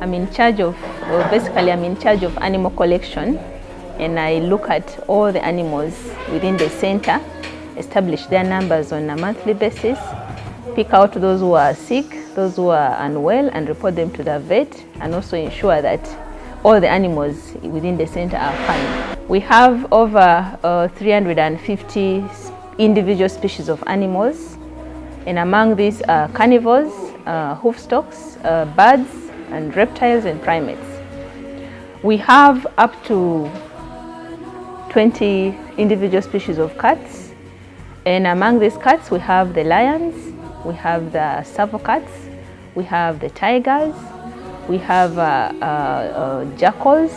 I'm in charge of, basically I'm in charge of animal collection, and I look at all the animals within the center, establish their numbers on a monthly basis, pick out those who are sick, those who are unwell, and report them to the vet, and also ensure that all the animals within the center are fine. We have over 350 individual species of animals, and among these are carnivores, hoofstocks, birds, and reptiles and primates. We have up to 20 individual species of cats, and among these cats we have the lions, we have the savo cats, we have the tigers, we have jackals,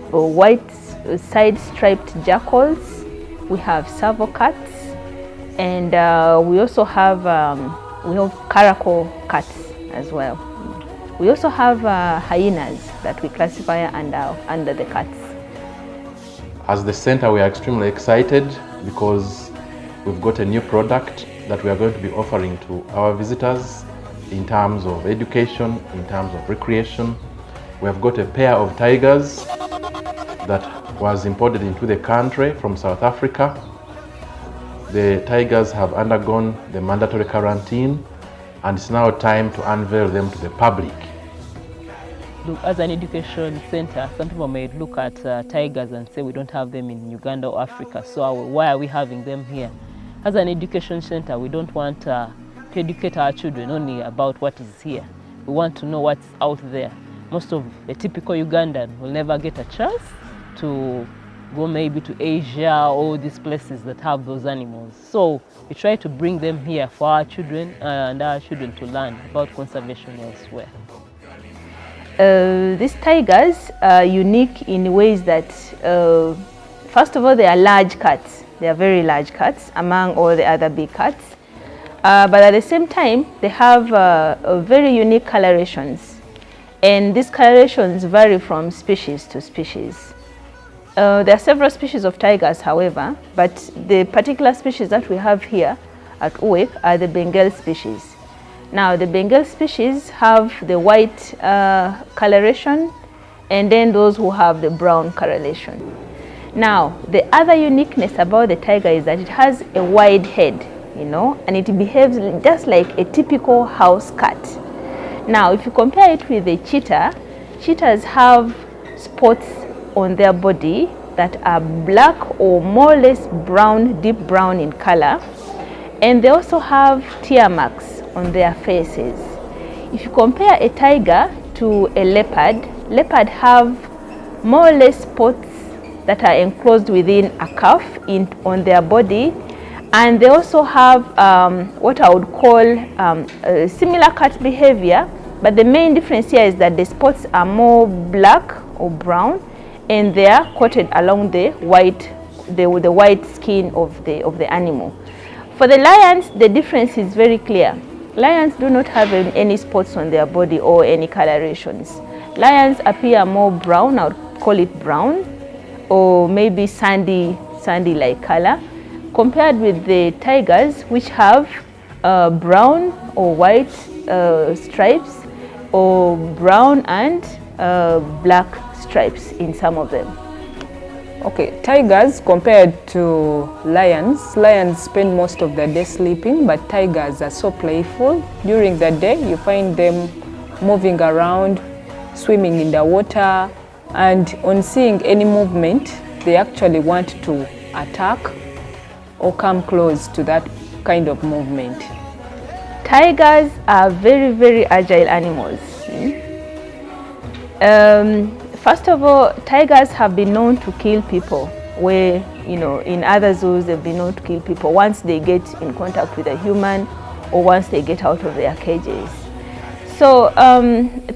white side-striped jackals, we have savo cats, and we also have caracal cats as well. We also have hyenas that we classify under the cats. As the center, we are extremely excited because we've got a new product that we are going to be offering to our visitors in terms of education, in terms of recreation. We have got a pair of tigers that was imported into the country from South Africa. The tigers have undergone the mandatory quarantine, and it's now time to unveil them to the public. As an education center, some people may look at tigers and say we don't have them in Uganda or Africa, so why are we having them here? As an education center, we don't want to educate our children only about what is here. We want to know what's out there. Most of a typical Ugandan will never get a chance to go maybe to Asia or these places that have those animals. So we try to bring them here for our children and our children to learn about conservation elsewhere. These tigers are unique in ways that, first of all, they are large cats. They are very large cats among all the other big cats. But at the same time, they have very unique colorations. And these colorations vary from species to species. There are several species of tigers, however, but the particular species that we have here at UWEC are the Bengal species. Now, the Bengal species have the white coloration, and then those who have the brown coloration. Now, the other uniqueness about the tiger is that it has a wide head, you know, and it behaves just like a typical house cat. Now, if you compare it with the cheetah, cheetahs have spots on their body that are black or more or less brown, deep brown in color, and they also have tear marks on their faces. If you compare a tiger to a leopard, leopard have more or less spots that are enclosed within a cuff on their body, and they also have what I would call a similar cat behavior, but the main difference here is that the spots are more black or brown, and they are coated along the white skin of the animal. For the lions, the difference is very clear. Lions do not have any spots on their body or any colorations. Lions appear more brown, I would call it brown, or maybe sandy-like color, compared with the tigers, which have brown or white stripes, or brown and black stripes in some of them. Okay, tigers compared to lions spend most of the day sleeping, but tigers are so playful. During the day, you find them moving around, swimming in the water, and on seeing any movement, they actually want to attack or come close to that kind of movement. Tigers are very, very agile animals. First of all, tigers have been known to kill people, where, you know, in other zoos they've been known to kill people once they get in contact with a human or once they get out of their cages. So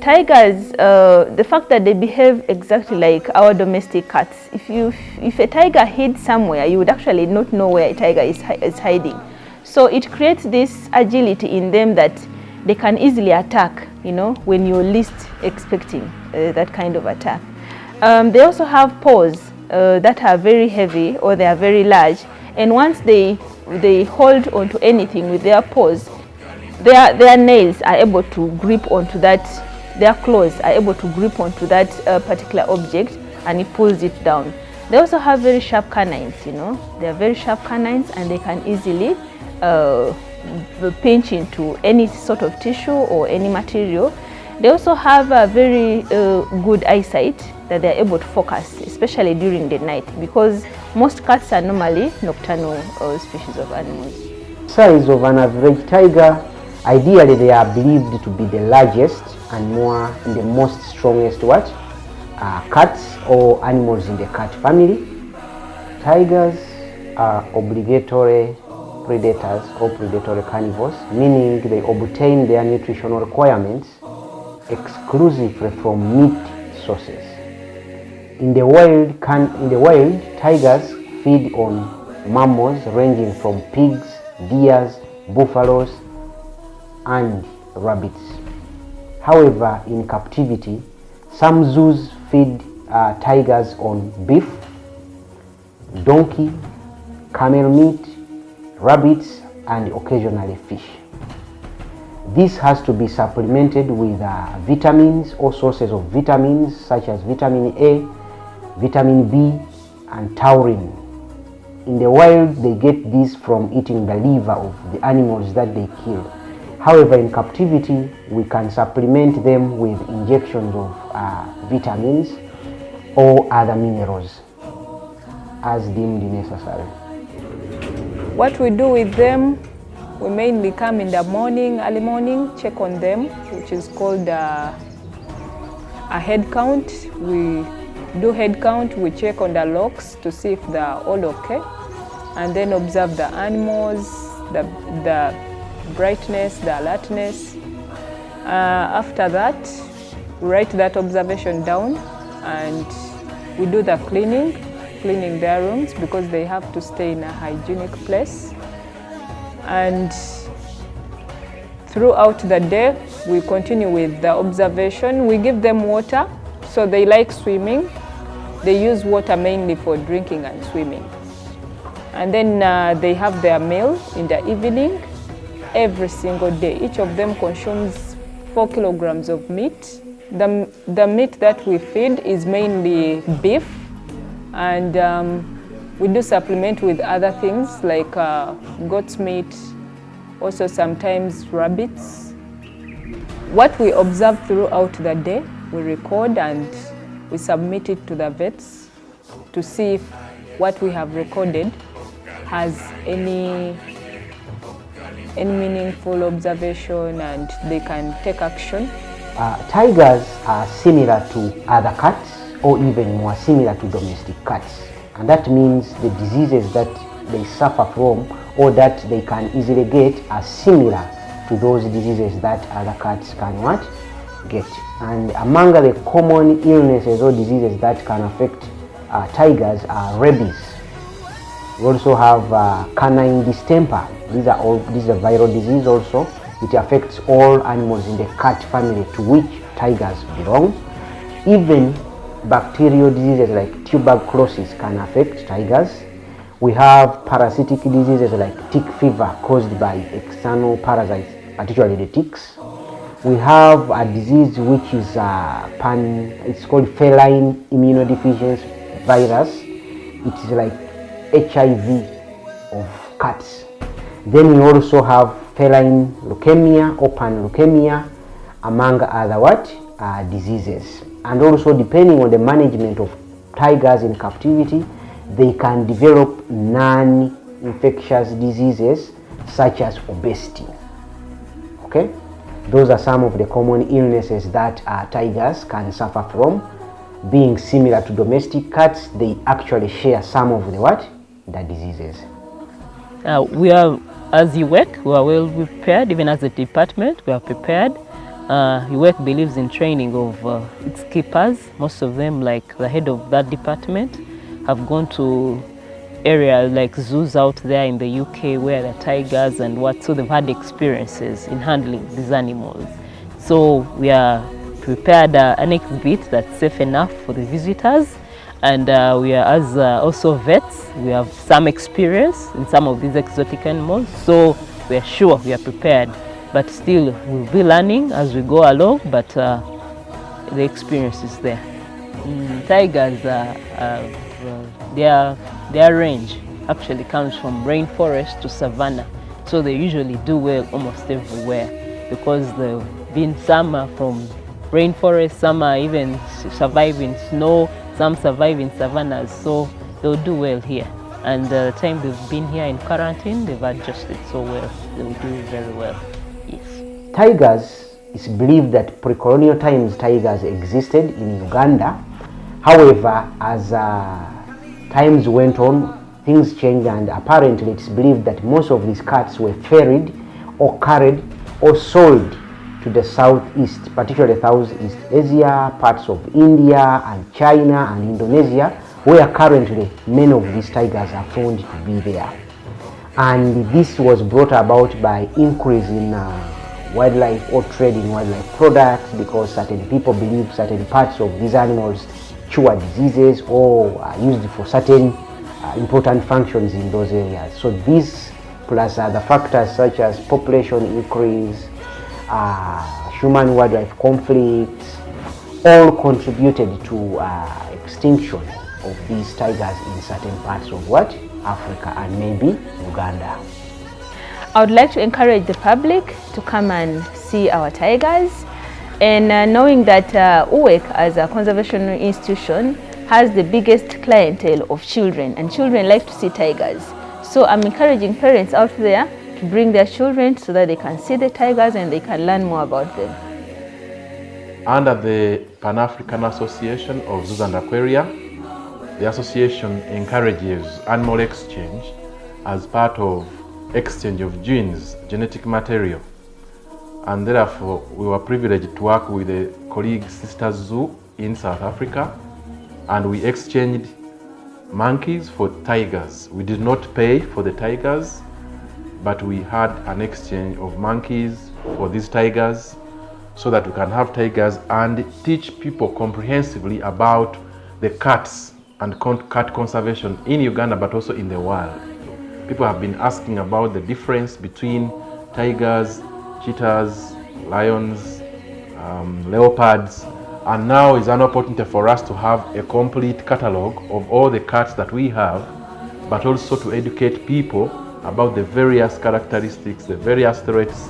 tigers, the fact that they behave exactly like our domestic cats, if a tiger hid somewhere, you would actually not know where a tiger is hiding. So it creates this agility in them that they can easily attack, you know, when you're least expecting that kind of attack. They also have paws that are very heavy, or they are very large, and once they hold onto anything with their paws, their nails are able to grip onto that, their claws are able to grip onto that particular object, and it pulls it down. They also have very sharp canines, you know, they are very sharp canines, and they can easily pinch into any sort of tissue or any material. They also have a very good eyesight, that they are able to focus, especially during the night, because most cats are normally nocturnal species of animals. Size of an average tiger, ideally they are believed to be the largest and the most strongest cats or animals in the cat family. Tigers are obligatory predators or predatory carnivores, meaning they obtain their nutritional requirements exclusively from meat sources. In the wild, tigers feed on mammals ranging from pigs, deer, buffaloes, and rabbits. However, in captivity, some zoos feed tigers on beef, donkey, camel meat, rabbits, and occasionally fish. This has to be supplemented with vitamins or sources of vitamins such as vitamin A, vitamin B, and taurine. In the wild, they get this from eating the liver of the animals that they kill. However, in captivity, we can supplement them with injections of vitamins or other minerals as deemed necessary. What we do with them, we mainly come in the morning, early morning, check on them, which is called a head count. We do head count, we check on the locks to see if they're all okay, and then observe the animals, the brightness, the alertness. After that, we write that observation down, and we do the cleaning their rooms, because they have to stay in a hygienic place. And throughout the day, we continue with the observation. We give them water, so they like swimming. They use water mainly for drinking and swimming. And then they have their meal in the evening every single day. Each of them consumes 4 kilograms of meat. The meat that we feed is mainly beef, and we do supplement with other things like goat's meat, also sometimes rabbits. What we observe throughout the day, we record and we submit it to the vets to see if what we have recorded has any meaningful observation, and they can take action. Tigers are similar to other cats, or even more similar to domestic cats. And that means the diseases that they suffer from or that they can easily get are similar to those diseases that other cats can get. And among the common illnesses or diseases that can affect tigers are rabies. We also have canine distemper. This is a viral disease also. It affects all animals in the cat family to which tigers belong. Even bacterial diseases like tuberculosis can affect tigers. We have parasitic diseases like tick fever caused by external parasites, particularly the ticks. We have a disease which is it's called feline immunodeficiency virus. It is like HIV of cats. Then we also have feline leukemia or panleukemia, among other diseases. And also, depending on the management of tigers in captivity, they can develop non-infectious diseases such as obesity. Okay, those are some of the common illnesses that tigers can suffer from. Being similar to domestic cats, they actually share some of the diseases. We are, as UWEC, we are well prepared. Even as a department, we are prepared. UWEC believes in training of its keepers. Most of them, like the head of that department, have gone to areas like zoos out there in the UK where there are tigers and so they've had experiences in handling these animals. So we are prepared an exhibit that's safe enough for the visitors, and we are, as also vets, we have some experience in some of these exotic animals, so we are sure we are prepared, but still we'll be learning as we go along, but the experience is there. Tigers, their range actually comes from rainforest to savanna, so they usually do well almost everywhere because they've been, some are from rainforest, some are even survive in snow, some survive in savannas, so they'll do well here. And the time they've been here in quarantine, they've adjusted so well, they'll do very well. Yes. Tigers, it's believed that pre-colonial times tigers existed in Uganda. However, as times went on, things changed, and apparently it's believed that most of these cats were ferried or carried or sold to the southeast, particularly Southeast Asia, parts of India and China and Indonesia, where currently many of these tigers are found to be there. And this was brought about by increase in wildlife or trade in wildlife products, because certain people believe certain parts of these animals cure diseases or are used for certain important functions in those areas. So these, plus other factors such as population increase, human wildlife conflicts, all contributed to extinction of these tigers in certain parts of Africa and maybe Uganda. I would like to encourage the public to come and see our tigers, and knowing that UWEC as a conservation institution has the biggest clientele of children, and children like to see tigers. So I'm encouraging parents out there to bring their children so that they can see the tigers and they can learn more about them. Under the Pan-African Association of Zoos and Aquaria, the association encourages animal exchange as part of exchange of genes, genetic material. And therefore, we were privileged to work with a colleague sister zoo in South Africa, and we exchanged monkeys for tigers. We did not pay for the tigers, but we had an exchange of monkeys for these tigers so that we can have tigers and teach people comprehensively about the cats and cat conservation in Uganda, but also in the world. People have been asking about the difference between tigers, cheetahs, lions, leopards, and now is an opportunity for us to have a complete catalog of all the cats that we have, but also to educate people about the various characteristics, the various threats,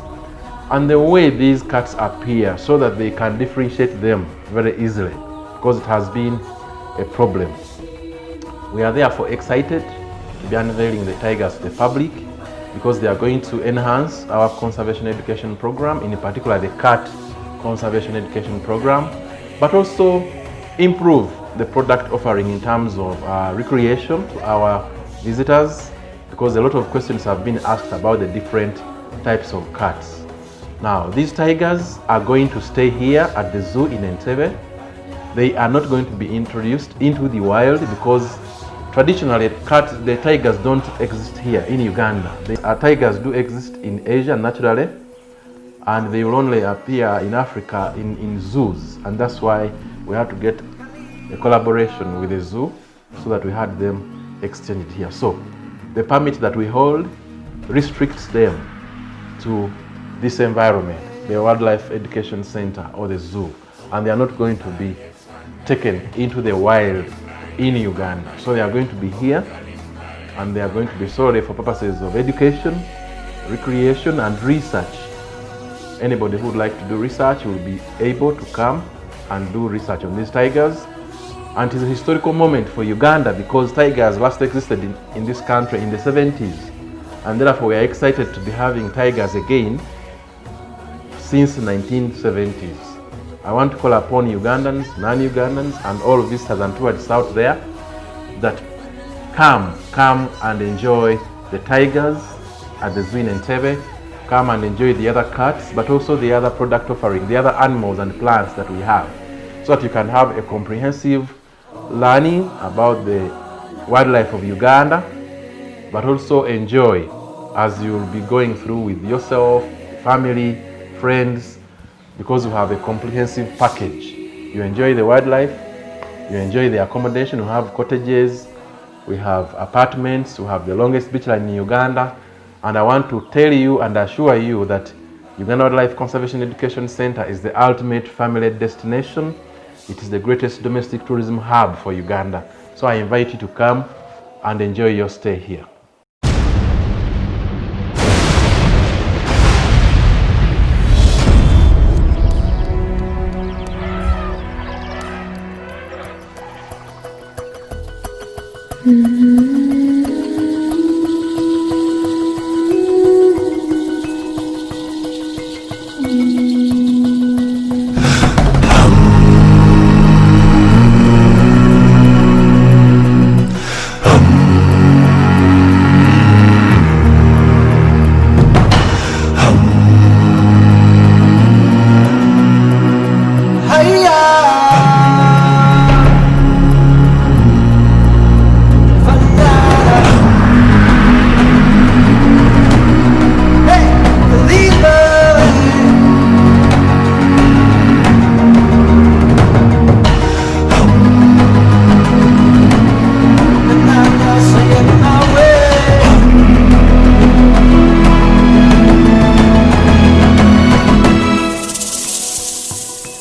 and the way these cats appear so that they can differentiate them very easily, because it has been a problem. We are therefore excited to be unveiling the tigers to the public, because they are going to enhance our conservation education program, in particular the cat conservation education program, but also improve the product offering in terms of recreation to our visitors, because a lot of questions have been asked about the different types of cats. Now, these tigers are going to stay here at the zoo in Entebbe. They are not going to be introduced into the wild, because traditionally the tigers don't exist here in Uganda. Tigers do exist in Asia naturally, and they will only appear in Africa in zoos, and that's why we had to get a collaboration with the zoo so that we had them exchanged here. So the permit that we hold restricts them to this environment, the Wildlife Education Center or the zoo, and they are not going to be taken into the wild in Uganda. So they are going to be here, and they are going to be solely for purposes of education, recreation and research. anybody who would like to do research will be able to come and do research on these tigers. And it is a historical moment for Uganda because tigers last existed in this country in the 70s. And therefore we are excited to be having tigers again since the 1970s. I want to call upon Ugandans, non-Ugandans, and all visitors and tourists out there that come and enjoy the tigers at the zoo in Entebbe. Come and enjoy the other cats, but also the other product offering, the other animals and plants that we have, so that you can have a comprehensive learning about the wildlife of Uganda, but also enjoy as you'll be going through with yourself, family, friends, because you have a comprehensive package. You enjoy the wildlife, you enjoy the accommodation. We have cottages, we have apartments, we have the longest beach line in Uganda. And I want to tell you and assure you that Uganda Wildlife Conservation Education Center is the ultimate family destination. It is the greatest domestic tourism hub for Uganda. So I invite you to come and enjoy your stay here. Mm-hmm.